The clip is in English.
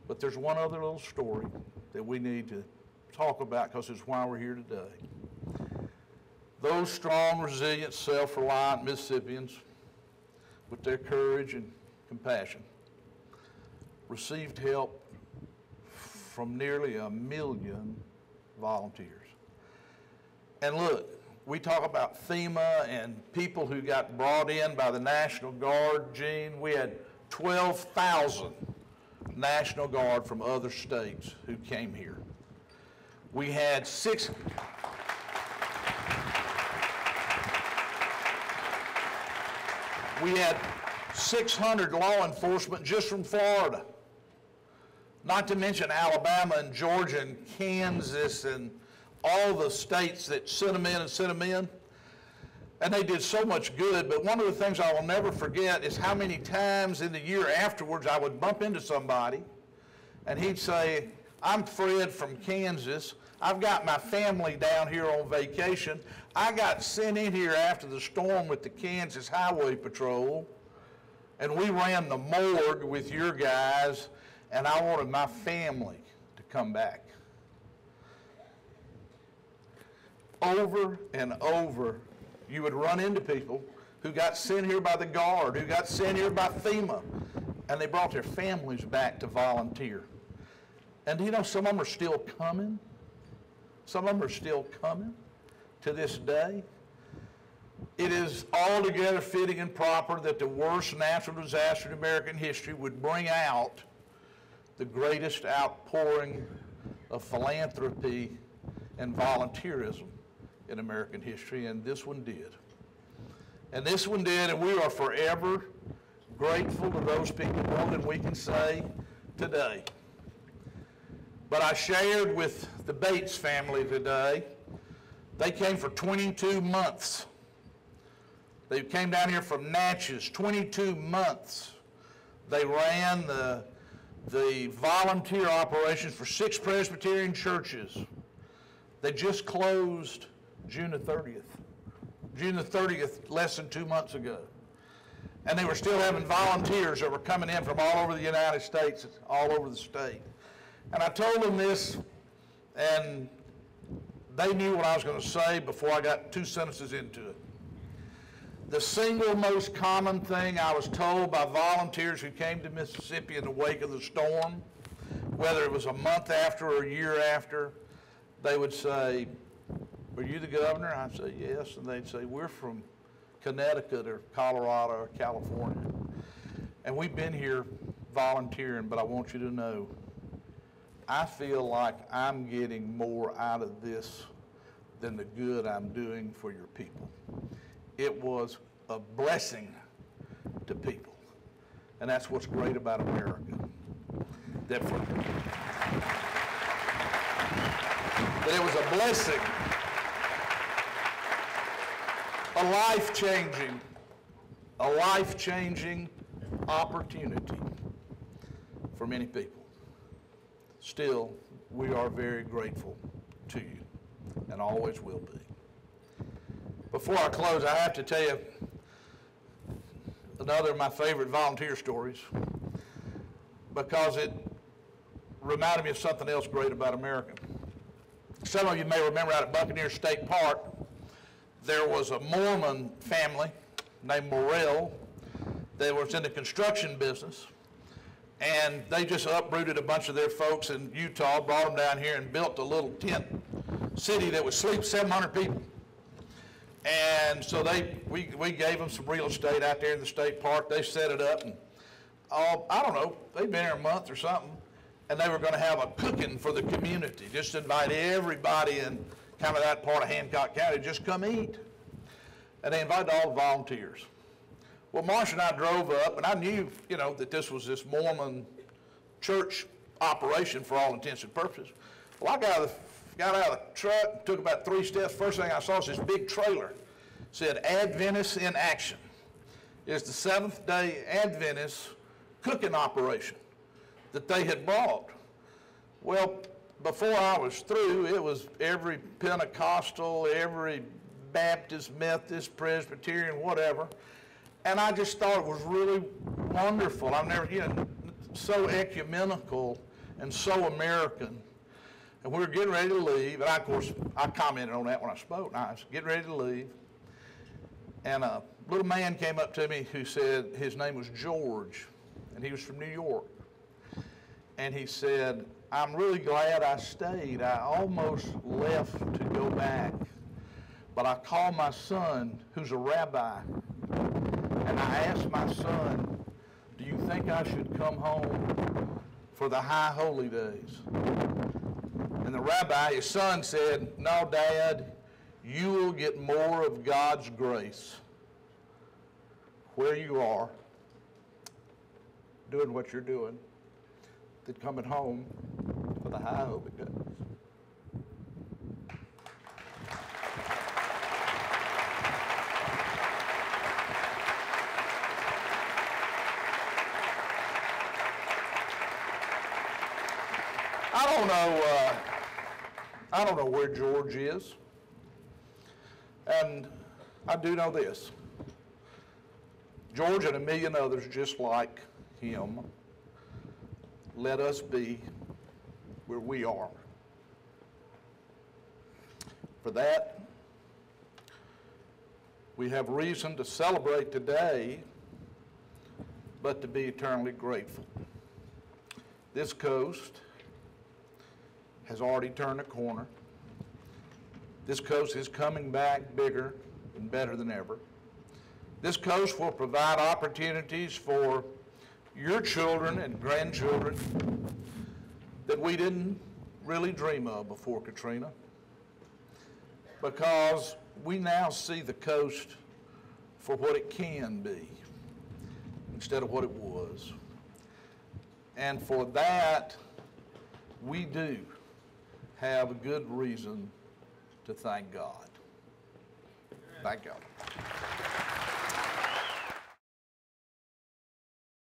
But there's one other little story that we need to talk about because it's why we're here today. Those strong, resilient, self-reliant Mississippians, with their courage and compassion, received help from nearly 1 million volunteers. And look, we talk about FEMA and people who got brought in by the National Guard, Gene. We had 12,000 National Guard from other states who came here. We had 600 law enforcement just from Florida. Not to mention Alabama and Georgia and Kansas and all the states that sent them in and sent them in. And they did so much good, but one of the things I will never forget is how many times in the year afterwards I would bump into somebody and he'd say, I'm Fred from Kansas. I've got my family down here on vacation. I got sent in here after the storm with the Kansas Highway Patrol, and we ran the morgue with your guys, and I wanted my family to come back. Over and over, you would run into people who got sent here by the Guard, who got sent here by FEMA, and they brought their families back to volunteer. And you know, some of them are still coming. Some of them are still coming to this day. It is altogether fitting and proper that the worst natural disaster in American history would bring out the greatest outpouring of philanthropy and volunteerism in American history, and this one did. And this one did, and we are forever grateful to those people, more than we can say today. But I shared with the Bates family today. They came for 22 months. They came down here from Natchez, 22 months. They ran the volunteer operations for 6 Presbyterian churches. They just closed June the 30th. June the 30th, less than 2 months ago. And they were still having volunteers that were coming in from all over the United States, all over the state. And I told them this, and they knew what I was going to say before I got 2 sentences into it. The single most common thing I was told by volunteers who came to Mississippi in the wake of the storm, whether it was a month after or a year after, they would say, "Are you the governor?" I'd say, "Yes." And they'd say, "We're from Connecticut or Colorado or California. And we've been here volunteering, but I want you to know, I feel like I'm getting more out of this than the good I'm doing for your people." It was a blessing to people. And that's what's great about America. That it was a blessing, a life-changing opportunity for many people. Still, we are very grateful to you and always will be. Before I close, I have to tell you another of my favorite volunteer stories, because it reminded me of something else great about America. Some of you may remember out at Buccaneer State Park, there was a Mormon family named Morrell that was in the construction business, and they just uprooted a bunch of their folks in Utah, brought them down here and built a little tent city that would sleep 700 people. And so we gave them some real estate out there in the state park. They set it up, and I don't know, they'd been here a month or something, and they were going to have a cooking for the community, just invite everybody in kind of that part of Hancock County, just come eat. And they invited all the volunteers. Well, Marcia and I drove up, and I knew, that this was this Mormon church operation for all intents and purposes. Well, I got out of the truck, took about 3 steps. First thing I saw was this big trailer. It said, "Adventists in Action." It's the Seventh-day Adventist cooking operation that they had brought. Well, before I was through, it was every Pentecostal, every Baptist, Methodist, Presbyterian, whatever. And I just thought it was really wonderful. I've never, so ecumenical and so American. And we were getting ready to leave, and of course, I commented on that when I spoke. I was getting ready to leave, and a little man came up to me who said his name was George, and he was from New York. And he said, "I'm really glad I stayed. I almost left to go back. But I called my son, who's a rabbi, and I asked my son, do you think I should come home for the high holy days?" And the rabbi, his son, said, "No, Dad, you will get more of God's grace where you are, doing what you're doing, than coming home for the high holy days." I don't know where George is, and I do know this. George and a million others just like him let us be where we are. For that, we have reason to celebrate today, but to be eternally grateful. This coast has already turned a corner. This coast is coming back bigger and better than ever. This coast will provide opportunities for your children and grandchildren that we didn't really dream of before Katrina, because we now see the coast for what it can be instead of what it was. And for that, we do have a good reason to thank God. Thank God.